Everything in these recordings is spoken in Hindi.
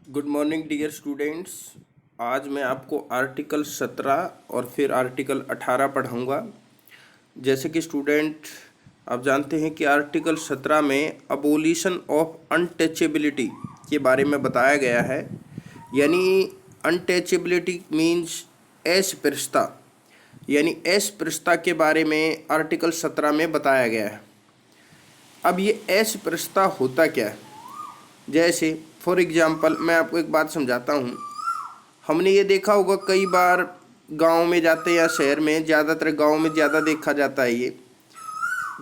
Good morning dear students. आज मैं आपको आर्टिकल 17 और फिर आर्टिकल 18 पढ़ाऊँगा। जैसे कि स्टूडेंट आप जानते हैं कि आर्टिकल 17 में अबोलिशन ऑफ अनटचेबिलिटी के बारे में बताया गया है। यानी अनटचेबिलिटी मीन्स अस्पृश्यता, यानी अस्पृश्यता के बारे में आर्टिकल 17 में बताया गया है। अब ये अस्पृश्यता होता क्या है? जैसे फॉर एग्जांपल मैं आपको एक बात समझाता हूँ। हमने ये देखा होगा कई बार गांव में जाते या शहर में, ज़्यादातर गांव में ज़्यादा देखा जाता है। ये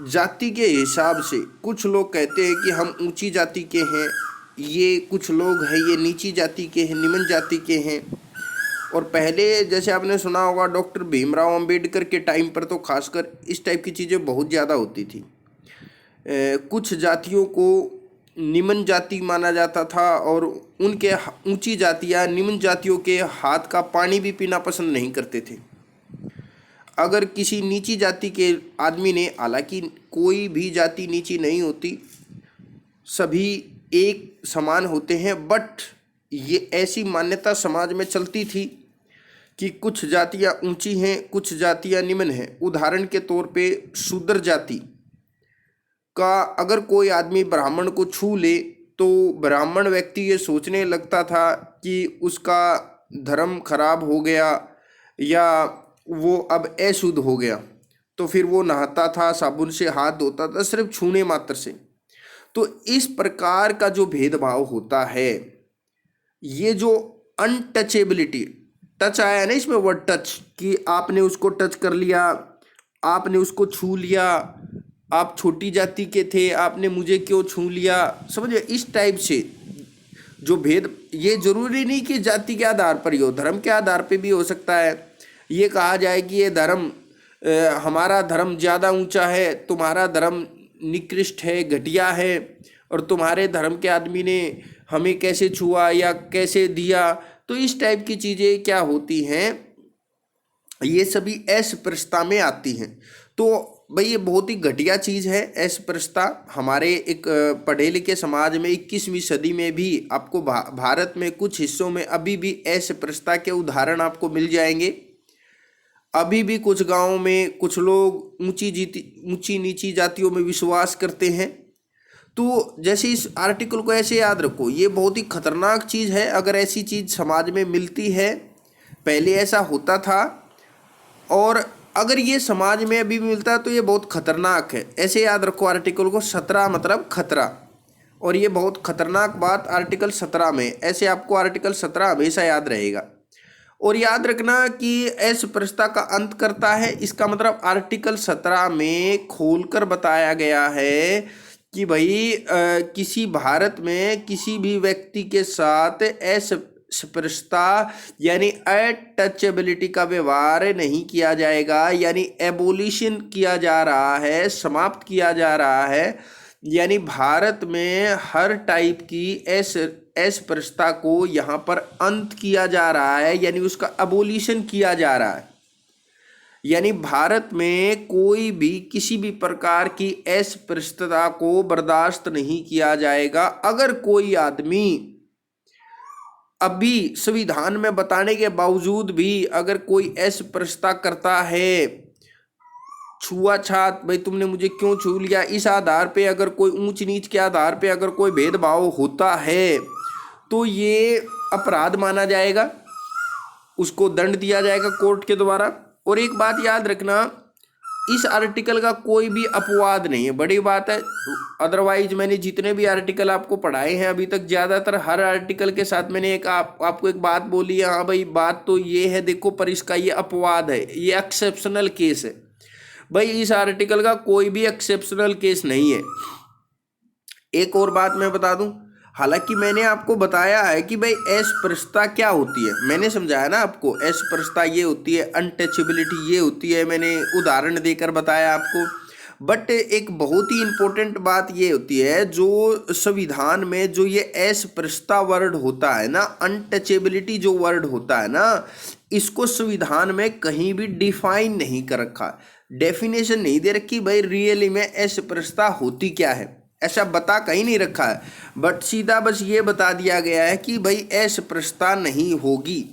जाति के हिसाब से कुछ लोग कहते हैं कि हम ऊंची जाति के हैं, ये कुछ लोग हैं ये नीची जाति के हैं, निम्न जाति के हैं। और पहले जैसे आपने सुना होगा डॉक्टर भीमराव अंबेडकर के टाइम पर तो खासकर इस टाइप की चीज़ें बहुत ज़्यादा होती थी। कुछ जातियों को निम्न जाति माना जाता था और उनके ऊंची जातियाँ निम्न जातियों के हाथ का पानी भी पीना पसंद नहीं करते थे। अगर किसी नीची जाति के आदमी ने, हालांकि कोई भी जाति नीची नहीं होती, सभी एक समान होते हैं, बट ये ऐसी मान्यता समाज में चलती थी कि कुछ जातियाँ ऊंची हैं, कुछ जातियाँ निम्न हैं। उदाहरण के तौर पे शूद्र जाति का अगर कोई आदमी ब्राह्मण को छू ले तो ब्राह्मण व्यक्ति ये सोचने लगता था कि उसका धर्म खराब हो गया या वो अब अशुद्ध हो गया, तो फिर वो नहाता था, साबुन से हाथ धोता था सिर्फ छूने मात्र से। तो इस प्रकार का जो भेदभाव होता है, ये जो अनटचेबिलिटी, टच आया ना इसमें वर्ड टच, कि आपने उसको टच कर लिया, आपने उसको छू लिया, आप छोटी जाति के थे आपने मुझे क्यों छू लिया, समझिए इस टाइप से जो भेद, ये जरूरी नहीं कि जाति के आधार पर ही हो, धर्म के आधार पर भी हो सकता है। ये कहा जाए कि ये धर्म हमारा धर्म ज़्यादा ऊंचा है, तुम्हारा धर्म निकृष्ट है, घटिया है, और तुम्हारे धर्म के आदमी ने हमें कैसे छुआ या कैसे दिया। तो इस टाइप की चीज़ें क्या होती हैं, ये सभी अस्पृश्यता में आती हैं। तो भाई ये बहुत ही घटिया चीज़ है अस्पृश्यता। हमारे एक पढ़े लिखे समाज में 21वीं सदी में भी आपको भारत में कुछ हिस्सों में अभी भी अस्पृश्यता के उदाहरण आपको मिल जाएंगे। अभी भी कुछ गांवों में कुछ लोग ऊंची नीची जातियों में विश्वास करते हैं। तो जैसे इस आर्टिकल को ऐसे याद रखो, ये बहुत ही खतरनाक चीज़ है अगर ऐसी चीज़ समाज में मिलती है। पहले ऐसा होता था और अगर ये समाज में अभी भी मिलता है तो ये बहुत खतरनाक है। ऐसे याद रखो आर्टिकल को, 17 मतलब खतरा, और ये बहुत खतरनाक बात आर्टिकल 17 में। ऐसे आपको आर्टिकल 17 हमेशा याद रहेगा। और याद रखना कि अस्पृश्यता का अंत करता है, इसका मतलब आर्टिकल 17 में खोलकर बताया गया है कि भाई किसी भारत में किसी भी व्यक्ति के साथ अस्पृश्यता यानी अटचेबिलिटी का व्यवहार नहीं किया जाएगा, यानी एबोलिशन किया जा रहा है, समाप्त किया जा रहा है। यानी भारत में हर टाइप की अस्पृश्यता को यहाँ पर अंत किया जा रहा है, यानी उसका एबोलिशन किया जा रहा है। यानी भारत में कोई भी किसी भी प्रकार की अस्पृश्यता को बर्दाश्त नहीं किया जाएगा। अगर कोई आदमी अभी संविधान में बताने के बावजूद भी अगर कोई अस्पृश्यता करता है, छुआछात, भाई तुमने मुझे क्यों छू लिया, इस आधार पे अगर कोई ऊंच नीच के आधार पे अगर कोई भेदभाव होता है तो ये अपराध माना जाएगा, उसको दंड दिया जाएगा कोर्ट के द्वारा। और एक बात याद रखना, इस आर्टिकल का कोई भी अपवाद नहीं है, बड़ी बात है। अदरवाइज मैंने जितने भी आर्टिकल आपको पढ़ाए हैं अभी तक, ज़्यादातर हर आर्टिकल के साथ मैंने आपको एक बात बोली है, हाँ भाई बात तो ये है देखो, पर इसका ये अपवाद है, ये एक्सेप्शनल केस है। भाई इस आर्टिकल का कोई भी एक्सेप्शनल केस नहीं है। एक और बात मैं बता दूं, हालांकि मैंने आपको बताया है कि भाई अस्पृश्यता क्या होती है, मैंने समझाया ना आपको, अस्पृश्यता ये होती है, अनटचेबिलिटी ये होती है, मैंने उदाहरण देकर बताया आपको। बट एक बहुत ही इम्पोर्टेंट बात ये होती है, जो संविधान में जो ये अस्पृश्यता वर्ड होता है ना, अनटचेबिलिटी जो वर्ड होता है ना, इसको संविधान में कहीं भी डिफाइन नहीं कर रखा, डेफिनेशन नहीं दे रखी भाई रियली में अस्पृश्यता होती क्या है। ऐसा बता कहीं नहीं रखा है, बट सीधा बस ये बता दिया गया है कि भाई अस्पृश्यता नहीं होगी।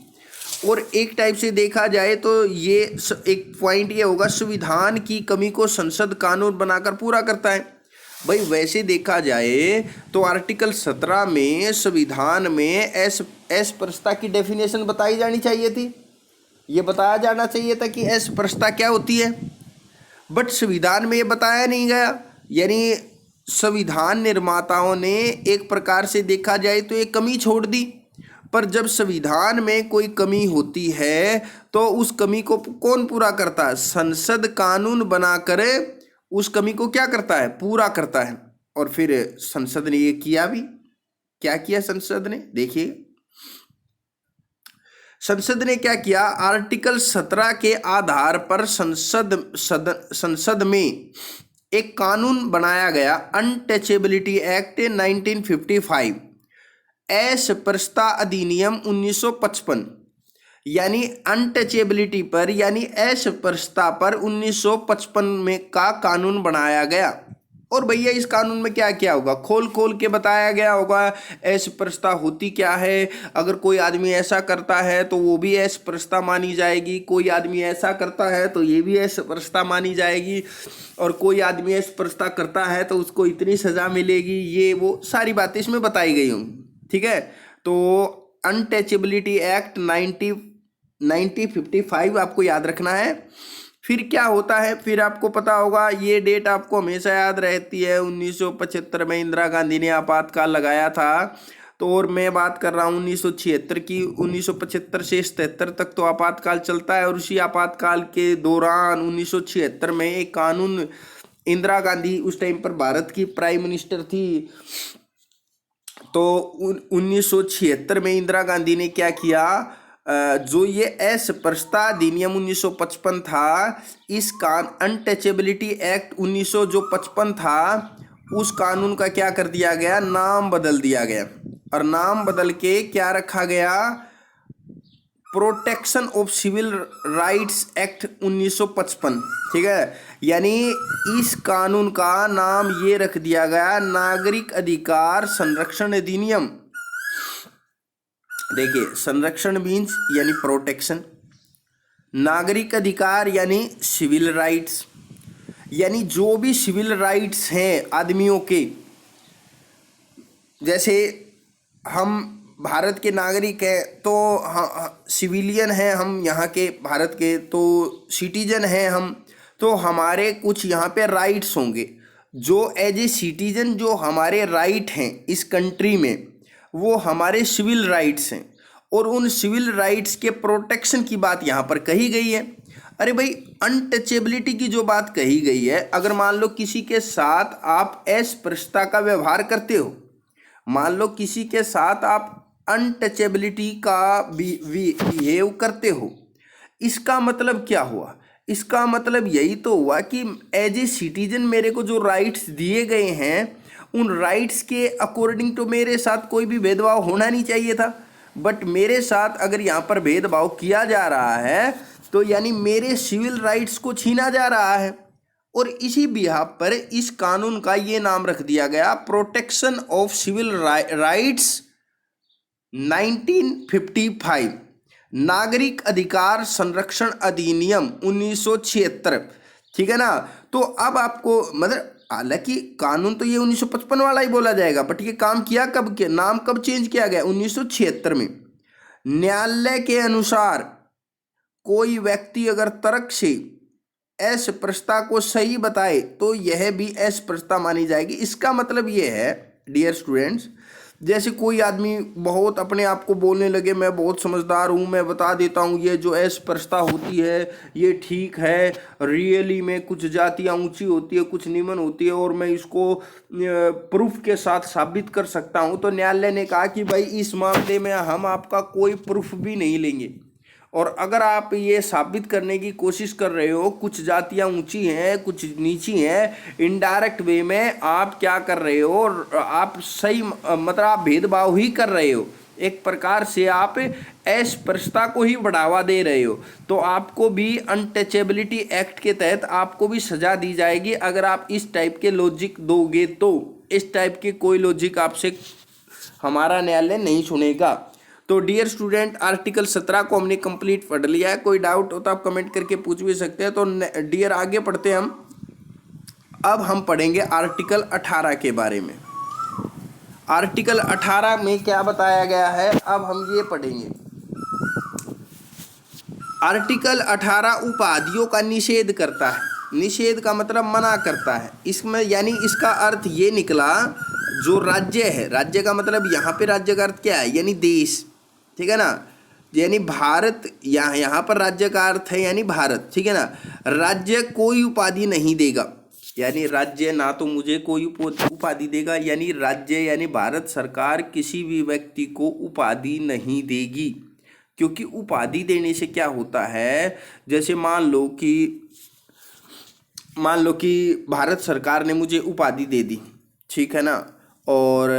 और एक टाइप से देखा जाए तो ये एक पॉइंट ये होगा, संविधान की कमी को संसद कानून बनाकर पूरा करता है। भाई वैसे देखा जाए तो आर्टिकल 17 में संविधान में अस्पृश्यता की डेफिनेशन बताई जानी चाहिए थी, ये बताया जाना चाहिए था कि अस्पृश्यता क्या होती है, बट संविधान में ये बताया नहीं गया। यानी संविधान निर्माताओं ने एक प्रकार से देखा जाए तो एक कमी छोड़ दी। पर जब संविधान में कोई कमी होती है तो उस कमी को कौन पूरा करता है? संसद कानून बनाकर उस कमी को क्या करता है? पूरा करता है। और फिर संसद ने ये किया भी। क्या किया संसद ने? देखिए संसद ने क्या किया। आर्टिकल 17 के आधार पर संसद में एक कानून बनाया गया, अनटचेबिलिटी एक्ट 1955, अस्पृश्यता अधिनियम 1955। यानी अनटचेबिलिटी पर यानी अस्पृश्यता पर 1955 में का कानून बनाया गया। और भैया इस कानून में क्या क्या होगा? खोल खोल के बताया गया होगा अस्पृश्यता होती क्या है। अगर कोई आदमी ऐसा करता है तो वो भी अस्पृश्यता मानी जाएगी, कोई आदमी ऐसा करता है तो ये भी अस्पृश्यता मानी जाएगी, और कोई आदमी अस्पृश्यता करता है तो उसको इतनी सजा मिलेगी, ये वो सारी बातें इसमें बताई गई होंगी। ठीक है, तो अनटचेबिलिटी एक्ट 1955 आपको याद रखना है। फिर क्या होता है, फिर आपको पता होगा, ये डेट आपको हमेशा याद रहती है, 1975 में इंदिरा गांधी ने आपातकाल लगाया था। तो और मैं बात कर रहा हूँ 1976 की। 1975 से 77 तक तो आपातकाल चलता है, और उसी आपातकाल के दौरान 1976 में एक कानून, इंदिरा गांधी उस टाइम पर भारत की प्राइम मिनिस्टर थी, तो 1976 में इंदिरा गांधी ने क्या किया, जो ये अस्पृश्यता अधिनियम 1955 था, इस अनटचेबिलिटी एक्ट 1955 था, उस कानून का क्या कर दिया गया, नाम बदल दिया गया। और नाम बदल के क्या रखा गया, protection of civil rights act 1955। ठीक है, यानी इस कानून का नाम ये रख दिया गया, नागरिक अधिकार संरक्षण अधिनियम। देखिए संरक्षण मीन्स यानी प्रोटेक्शन, नागरिक अधिकार यानी सिविल राइट्स, यानी जो भी सिविल राइट्स हैं आदमियों के, जैसे हम भारत के नागरिक हैं तो सिविलियन हैं हम यहाँ के भारत के, तो सिटीजन हैं हम, तो हमारे कुछ यहाँ पे राइट्स होंगे। जो एज ए सिटीजन जो हमारे राइट हैं इस कंट्री में, वो हमारे सिविल राइट्स हैं, और उन सिविल राइट्स के प्रोटेक्शन की बात यहाँ पर कही गई है। अरे भाई अनटचेबिलिटी की जो बात कही गई है, अगर मान लो किसी के साथ आप अस्पृश्यता का व्यवहार करते हो, मान लो किसी के साथ आप अनटचेबिलिटी का बिहेव करते हो, इसका मतलब क्या हुआ? इसका मतलब यही तो हुआ कि एज ए सिटीजन मेरे को जो राइट्स दिए गए हैं, उन राइट्स के अकॉर्डिंग तो मेरे साथ कोई भी भेदभाव होना नहीं चाहिए था, बट मेरे साथ अगर यहाँ पर भेदभाव किया जा रहा है तो यानी मेरे सिविल राइट्स को छीना जा रहा है। और इसी बिहाफ पर इस कानून का ये नाम रख दिया गया, प्रोटेक्शन ऑफ सिविल राइट्स 1955, नागरिक अधिकार संरक्षण अधिनियम 1976। ठीक है ना। तो अब आपको मतलब हालांकि कानून तो ये 1955 वाला ही बोला जाएगा, बट ये काम किया कब, के नाम कब चेंज किया गया? 1976 में। न्यायालय के अनुसार कोई व्यक्ति अगर तर्क से अस्पृश्यता को सही बताए तो यह भी अस्पृश्यता मानी जाएगी। इसका मतलब ये है डियर स्टूडेंट्स, जैसे कोई आदमी बहुत अपने आप को बोलने लगे, मैं बहुत समझदार हूँ, मैं बता देता हूँ ये जो अस्पृश्यता होती है ये ठीक है, रियली में कुछ जातियाँ ऊंची होती है, कुछ निम्न होती है, और मैं इसको प्रूफ के साथ साबित कर सकता हूँ। तो न्यायालय ने कहा कि भाई इस मामले में हम आपका कोई प्रूफ भी नहीं लेंगे, और अगर आप ये साबित करने की कोशिश कर रहे हो कुछ जातियाँ ऊंची हैं कुछ नीची हैं, इनडायरेक्ट वे में आप क्या कर रहे हो, आप सही मतलब आप भेदभाव ही कर रहे हो, एक प्रकार से आप अस्पृश्यता को ही बढ़ावा दे रहे हो, तो आपको भी अनटचेबिलिटी एक्ट के तहत आपको भी सजा दी जाएगी अगर आप इस टाइप के लॉजिक दोगे तो। इस टाइप के कोई लॉजिक आपसे हमारा न्यायालय नहीं सुनेगा। तो डियर स्टूडेंट, आर्टिकल 17 को हमने कंप्लीट पढ़ लिया है। कोई डाउट हो तो आप कमेंट करके पूछ भी सकते हैं। तो डियर आगे पढ़ते हैं हम। अब हम पढ़ेंगे आर्टिकल 18 के बारे में। आर्टिकल 18 में क्या बताया गया है, अब हम ये पढ़ेंगे। आर्टिकल 18 उपाधियों का निषेध करता है। निषेध का मतलब मना करता है। इसमें यानी इसका अर्थ ये निकला, जो राज्य है, राज्य का मतलब यहाँ पे राज्य का अर्थ क्या है, यानी देश, ठीक है ना, यानी भारत, यहाँ पर राज्य का अर्थ है यानी भारत, ठीक है ना। राज्य कोई उपाधि नहीं देगा, यानी राज्य ना तो मुझे कोई उपाधि देगा, यानी राज्य यानी भारत सरकार किसी भी व्यक्ति को उपाधि नहीं देगी। क्योंकि उपाधि देने से क्या होता है, जैसे मान लो कि भारत सरकार ने मुझे उपाधि दे दी, ठीक है ना, और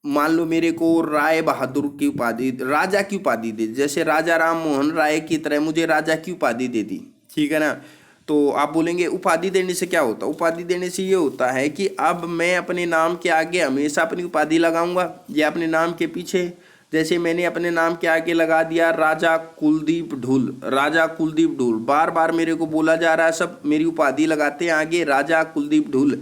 मान लो मेरे को राय बहादुर की उपाधि, राजा की उपाधि दे, जैसे राजा राम मोहन राय की तरह मुझे राजा की उपाधि दे दी, ठीक है ना। तो आप बोलेंगे उपाधि देने से क्या होता है? उपाधि देने से ये होता है कि अब मैं अपने नाम के आगे हमेशा अपनी उपाधि लगाऊंगा, या अपने नाम के पीछे, जैसे मैंने अपने नाम के आगे लगा दिया राजा कुलदीप ढुल, राजा कुलदीप ढुल, बार बार मेरे को बोला जा रहा है, सब मेरी उपाधि लगाते हैं आगे राजा कुलदीप ढुल।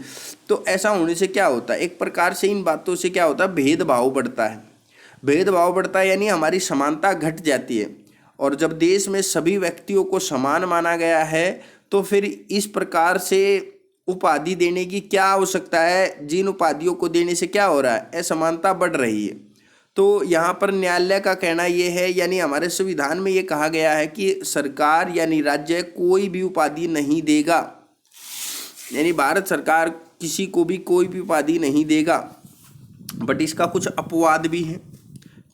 तो ऐसा होने से क्या होता है, एक प्रकार से इन बातों से क्या होता है, भेदभाव बढ़ता है। भेदभाव बढ़ता है यानी हमारी समानता घट जाती है। और जब देश में सभी व्यक्तियों को समान माना गया है, तो फिर इस प्रकार से उपाधि देने की क्या आवश्यकता है, जिन उपाधियों को देने से क्या हो रहा है, असमानता बढ़ रही है। तो यहाँ पर न्यायालय का कहना ये है, यानी हमारे संविधान में ये कहा गया है कि सरकार यानी राज्य कोई भी उपाधि नहीं देगा, यानी भारत सरकार किसी को भी कोई भी उपाधि नहीं देगा। बट इसका कुछ अपवाद भी है।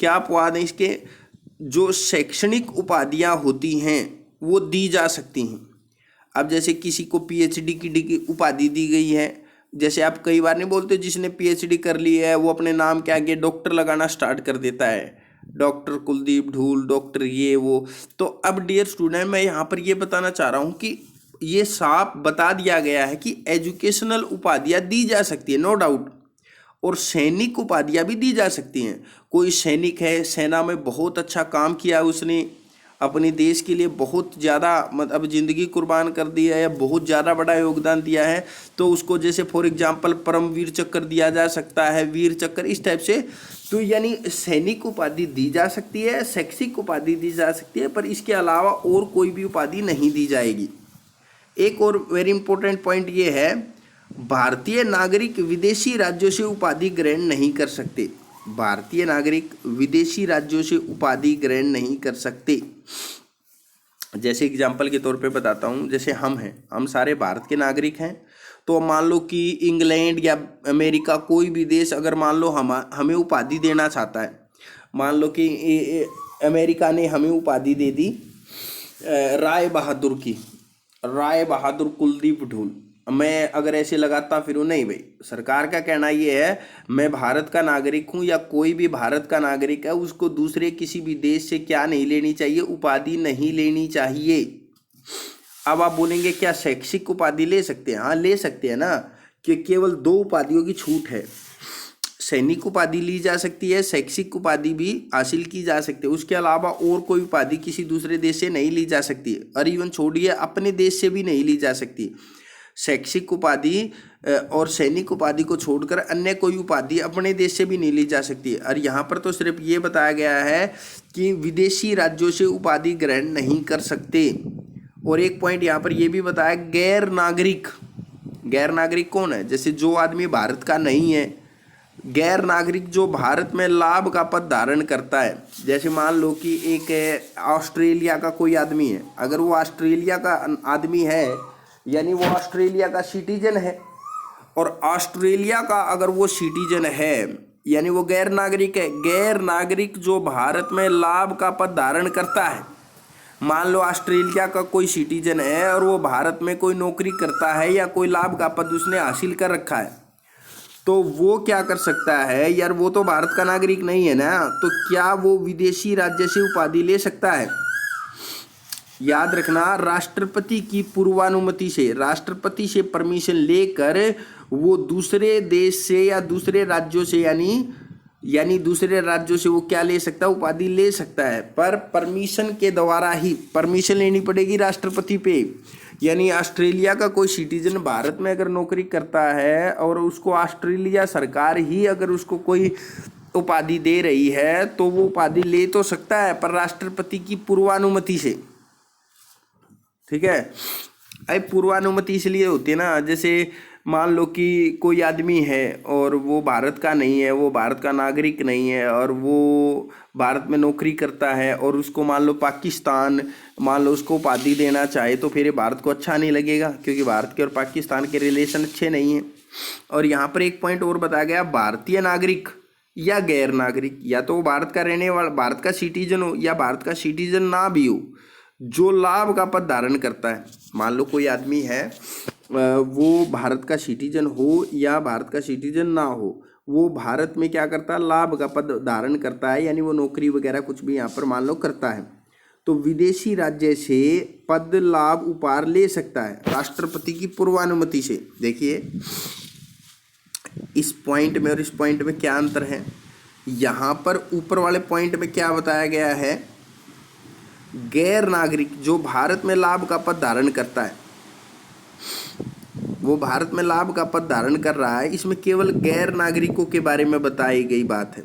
क्या अपवाद है इसके? जो शैक्षणिक उपाधियाँ होती हैं वो दी जा सकती हैं। अब जैसे किसी को पीएचडी की डिग्री उपाधि दी गई है, जैसे आप कई बार नहीं बोलते जिसने पीएचडी कर ली है वो अपने नाम के आगे डॉक्टर लगाना स्टार्ट कर देता है, डॉक्टर कुलदीप ढूल, डॉक्टर ये वो। तो अब डियर स्टूडेंट, मैं यहाँ पर ये बताना चाह रहा हूँ कि ये साफ बता दिया गया है कि एजुकेशनल उपाधियाँ दी जा सकती है, नो डाउट, और सैनिक उपाधियाँ भी दी जा सकती हैं। कोई सैनिक है, सेना में बहुत अच्छा काम किया, उसने अपने देश के लिए बहुत ज़्यादा मतलब ज़िंदगी कुर्बान कर दी है या बहुत ज़्यादा बड़ा योगदान दिया है, तो उसको जैसे फॉर एग्जांपल परमवीर चक्र दिया जा सकता है, वीर चक्र, इस टाइप से। तो यानी सैनिक उपाधि दी जा सकती है, शैक्षिक उपाधि दी जा सकती है, पर इसके अलावा और कोई भी उपाधि नहीं दी जाएगी। एक और वेरी इंपॉर्टेंट पॉइंट ये है, भारतीय नागरिक विदेशी राज्यों से उपाधि ग्रहण नहीं कर सकते। भारतीय नागरिक विदेशी राज्यों से उपाधि ग्रहण नहीं कर सकते। जैसे एग्जांपल के तौर पे बताता हूँ, जैसे हम सारे भारत के नागरिक हैं, तो मान लो कि इंग्लैंड या अमेरिका कोई भी देश अगर मान लो हमें उपाधि देना चाहता है, मान लो कि अमेरिका ने हमें उपाधि दे दी राय बहादुर की, राय बहादुर कुलदीप ढूल, मैं अगर ऐसे लगाता फिर नहीं भाई, सरकार का कहना ये है मैं भारत का नागरिक हूँ या कोई भी भारत का नागरिक है, उसको दूसरे किसी भी देश से क्या नहीं लेनी चाहिए, उपाधि नहीं लेनी चाहिए। अब आप बोलेंगे क्या शैक्षिक उपाधि ले सकते हैं? हाँ ले सकते हैं ना, कि केवल 2 उपाधियों की छूट है। सैनिक उपाधि ली जा सकती है, शैक्षिक उपाधि भी हासिल की जा सकती है, उसके अलावा और कोई उपाधि किसी दूसरे देश से नहीं ली जा सकती, और इवन छोड़िए अपने देश से भी नहीं ली जा सकती। शैक्षिक उपाधि और सैनिक उपाधि को छोड़कर अन्य कोई उपाधि अपने देश से भी नहीं ली जा सकती। और यहाँ पर तो सिर्फ ये बताया गया है कि विदेशी राज्यों से उपाधि ग्रहण नहीं कर सकते। और एक पॉइंट यहाँ पर ये भी बताया, गैर नागरिक कौन है? जैसे जो आदमी भारत का नहीं है, गैर नागरिक जो भारत में लाभ का पद धारण करता है, जैसे मान लो कि एक ऑस्ट्रेलिया का कोई आदमी है, अगर वो ऑस्ट्रेलिया का आदमी है यानी वो ऑस्ट्रेलिया का सिटीजन है, और ऑस्ट्रेलिया का अगर वो सिटीजन है यानी वो गैर नागरिक है। गैर नागरिक जो भारत में लाभ का पद धारण करता है, मान लो ऑस्ट्रेलिया का कोई सिटीजन है और वो भारत में कोई नौकरी करता है या कोई लाभ का पद उसने हासिल कर रखा है, तो वो क्या कर सकता है यार, वो तो भारत का नागरिक नहीं है ना, तो क्या वो विदेशी राज्य से उपाधि ले सकता है? याद रखना, राष्ट्रपति की पूर्वानुमति से, राष्ट्रपति से परमिशन लेकर वो दूसरे देश से या दूसरे राज्यों से यानी दूसरे राज्यों से वो क्या ले सकता है, उपाधि ले सकता है, पर परमिशन के द्वारा ही परमिशन लेनी पड़ेगी राष्ट्रपति पे। यानी ऑस्ट्रेलिया का कोई सिटीजन भारत में अगर नौकरी करता है और उसको ऑस्ट्रेलिया सरकार ही अगर उसको कोई उपाधि दे रही है तो वो उपाधि ले तो सकता है, पर राष्ट्रपति की पूर्वानुमति से। ठीक है, अरे पूर्वानुमति इसलिए होती है ना, जैसे मान लो कि कोई आदमी है और वो भारत का नहीं है, वो भारत का नागरिक नहीं है और वो भारत में नौकरी करता है और उसको मान लो पाकिस्तान मान लो उसको उपाधि देना चाहे, तो फिर ये भारत को अच्छा नहीं लगेगा, क्योंकि भारत के और पाकिस्तान के रिलेशन अच्छे नहीं हैं। और यहाँ पर एक पॉइंट और बताया गया, भारतीय नागरिक या गैर नागरिक, या तो वो भारत का रहने वाला भारत का सिटीजन हो या भारत का सिटीजन ना भी हो, जो लाभ का पद धारण करता है। मान लो कोई आदमी है, वो भारत का सिटीजन हो या भारत का सिटीजन ना हो, वो भारत में क्या करता है, लाभ का पद धारण करता है, यानी वो नौकरी वगैरह कुछ भी यहाँ पर मान लो करता है, तो विदेशी राज्य से पद लाभ उपहार ले सकता है राष्ट्रपति की पूर्वानुमति से। देखिए इस पॉइंट में और इस पॉइंट में क्या अंतर है। यहाँ पर ऊपर वाले पॉइंट में क्या बताया गया है, गैर नागरिक जो भारत में लाभ का पद धारण करता है, वो भारत में लाभ का पद धारण कर रहा है, इसमें केवल गैर नागरिकों के बारे में बताई गई बात है।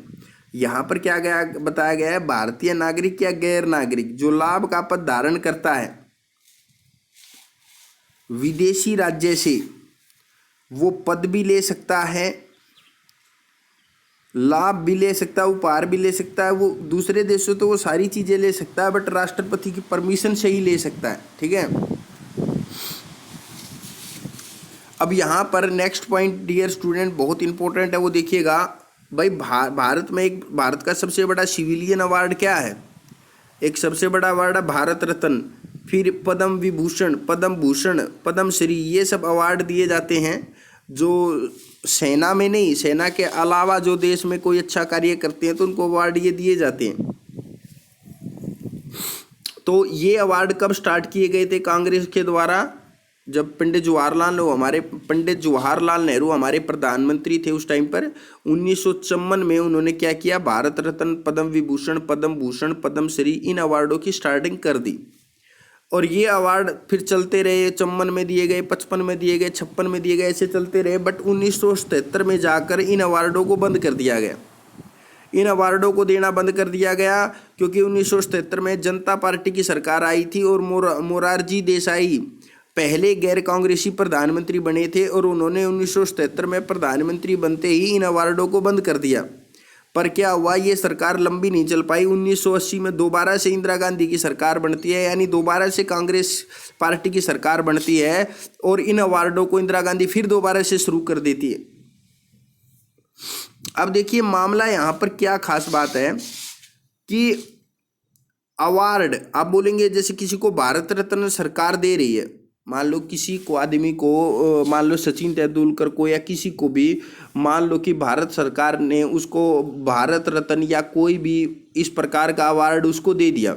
यहाँ पर क्या बताया गया है, भारतीय नागरिक या गैर नागरिक जो लाभ का पद धारण करता है विदेशी राज्य से, वो पद भी ले सकता है, लाभ भी ले सकता है, उपहार भी ले सकता है। वो दूसरे देशों तो वो सारी चीजें ले सकता है, बट राष्ट्रपति की परमिशन से ही ले सकता है। ठीक है, अब यहाँ पर नेक्स्ट पॉइंट डियर स्टूडेंट बहुत इंपॉर्टेंट है, वो देखिएगा भाई। भारत में एक भारत का सबसे बड़ा सिविलियन अवार्ड क्या है, एक सबसे बड़ा अवार्ड है भारत रत्न, फिर पद्म विभूषण, पद्म भूषण, पद्म श्री, ये सब अवार्ड दिए जाते हैं जो सेना में नहीं, सेना के अलावा जो देश में कोई अच्छा कार्य करते हैं तो उनको अवार्ड ये दिए जाते हैं। तो ये अवार्ड कब स्टार्ट किए गए थे कांग्रेस के द्वारा, जब पंडित जवाहरलाल नेहरू हमारे प्रधानमंत्री थे उस टाइम पर 1954 में उन्होंने क्या किया, भारत रत्न, पद्म विभूषण, पद्म भूषण, पद्म श्री, इन अवार्डों की स्टार्टिंग कर दी। और ये अवार्ड फिर चलते रहे, 54 में दिए गए, 55 में दिए गए, 56 में दिए गए, ऐसे चलते रहे। बट 1977 में जाकर इन अवार्डों को बंद कर दिया गया। इन अवार्डों को देना बंद कर दिया गया क्योंकि 1977 में जनता पार्टी की सरकार आई थी और मोरारजी देसाई पहले गैर कांग्रेसी प्रधानमंत्री बने थे और उन्होंने 1977 में प्रधानमंत्री बनते ही इन अवार्डों को बंद कर दिया। पर क्या हुआ, ये सरकार लंबी नहीं चल पाई। 1980 में दोबारा से इंदिरा गांधी की सरकार बनती है, यानी दोबारा से कांग्रेस पार्टी की सरकार बनती है और इन अवार्डों को इंदिरा गांधी फिर दोबारा से शुरू कर देती है। अब देखिए मामला यहाँ पर क्या खास बात है कि अवार्ड आप बोलेंगे जैसे किसी को भारत रत्न सरकार दे रही है, मान लो किसी को आदमी को, मान लो सचिन तेंदुलकर को या किसी को भी मान लो कि भारत सरकार ने उसको भारत रत्न या कोई भी इस प्रकार का अवार्ड उसको दे दिया,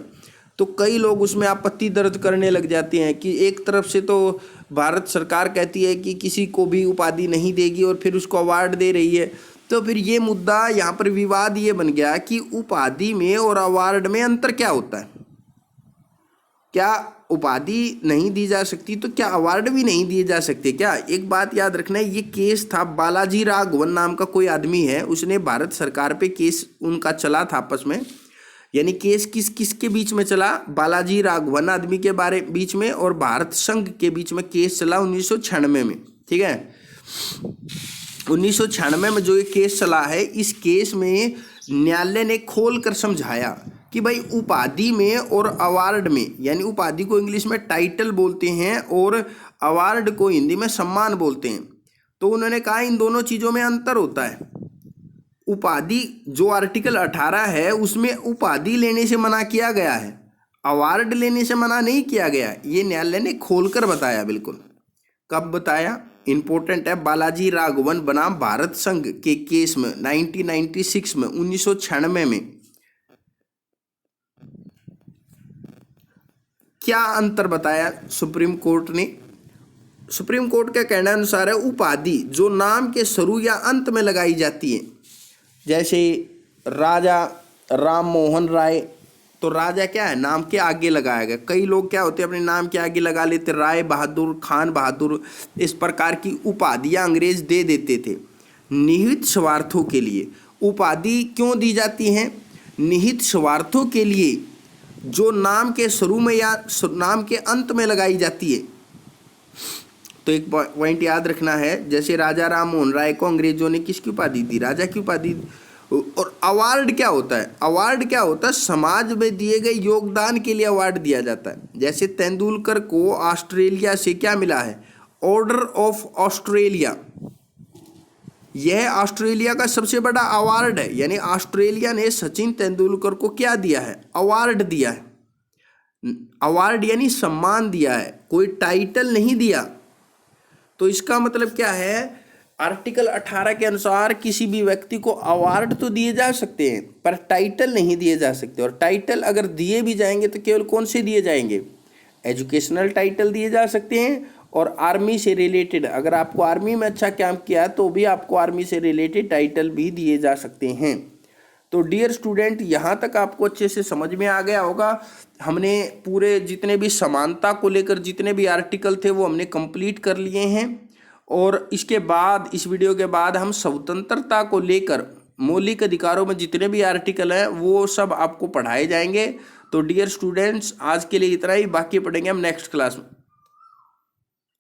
तो कई लोग उसमें आपत्ति दर्ज करने लग जाते हैं कि एक तरफ से तो भारत सरकार कहती है कि किसी को भी उपाधि नहीं देगी और फिर उसको अवार्ड दे रही है। तो फिर ये मुद्दा यहाँ पर विवाद ये बन गया कि उपाधि में और अवार्ड में अंतर क्या होता है। क्या उपाधि नहीं दी जा सकती तो क्या अवार्ड भी नहीं दिए जा सकते क्या? एक बात याद रखना है, ये केस था बालाजी राघवन नाम का कोई आदमी है, उसने भारत सरकार पे केस उनका चला था आपस में। यानी केस किसके बीच में चला, बालाजी राघवन आदमी के बारे बीच में और भारत संघ के बीच में केस चला 1996 में। ठीक है, 1996 में जो ये केस चला है, इस केस में न्यायालय ने खोल कर समझाया कि भाई उपाधि में और अवार्ड में, यानी उपाधि को इंग्लिश में टाइटल बोलते हैं और अवार्ड को हिंदी में सम्मान बोलते हैं, तो उन्होंने कहा इन दोनों चीज़ों में अंतर होता है। उपाधि जो आर्टिकल 18 है उसमें उपाधि लेने से मना किया गया है, अवार्ड लेने से मना नहीं किया गया। ये न्यायालय ने खोलकर बताया, बिल्कुल। कब बताया, इंपॉर्टेंट है, बालाजी राघवन बनाम भारत संघ के केस में 1996 में 1996 में क्या अंतर बताया सुप्रीम कोर्ट ने? सुप्रीम कोर्ट के कहने अनुसार है उपाधि जो नाम के शुरू या अंत में लगाई जाती है, जैसे राजा राम मोहन राय, तो राजा क्या है, नाम के आगे लगाया गया। कई लोग क्या होते हैं अपने नाम के आगे लगा लेते, राय बहादुर, खान बहादुर, इस प्रकार की उपाधियां अंग्रेज दे देते थे निहित स्वार्थों के लिए। उपाधि क्यों दी जाती हैं? निहित स्वार्थों के लिए, जो नाम के शुरू में या नाम के अंत में लगाई जाती है। तो एक पॉइंट याद रखना है, जैसे राजा राम मोहन राय को अंग्रेजों ने किसकी उपाधि दी? राजा की उपाधि। और अवार्ड क्या होता है? अवार्ड क्या होता है? समाज में दिए गए योगदान के लिए अवार्ड दिया जाता है। जैसे तेंदुलकर को ऑस्ट्रेलिया से क्या मिला है? Order of Australia. यह ऑस्ट्रेलिया का सबसे बड़ा अवार्ड है, यानी ऑस्ट्रेलिया ने सचिन तेंदुलकर को क्या दिया है? अवार्ड दिया है। अवार्ड यानी सम्मान दिया है, कोई टाइटल नहीं दिया। तो इसका मतलब क्या है? आर्टिकल 18 के अनुसार किसी भी व्यक्ति को अवार्ड तो दिए जा सकते हैं पर टाइटल नहीं दिए जा सकते। और टाइटल अगर दिए भी जाएंगे तो केवल कौन से दिए जाएंगे? एजुकेशनल टाइटल दिए जा सकते हैं, और आर्मी से रिलेटेड, अगर आपको आर्मी में अच्छा काम किया तो भी आपको आर्मी से रिलेटेड टाइटल भी दिए जा सकते हैं। तो डियर स्टूडेंट, यहाँ तक आपको अच्छे से समझ में आ गया होगा। हमने पूरे जितने भी समानता को लेकर जितने भी आर्टिकल थे वो हमने कंप्लीट कर लिए हैं। और इसके बाद, इस वीडियो के बाद, हम स्वतंत्रता को लेकर मौलिक अधिकारों में जितने भी आर्टिकल हैं वो सब आपको पढ़ाए जाएंगे। तो डियर स्टूडेंट्स, आज के लिए इतना ही, बाकी पढ़ेंगे हम नेक्स्ट क्लास में।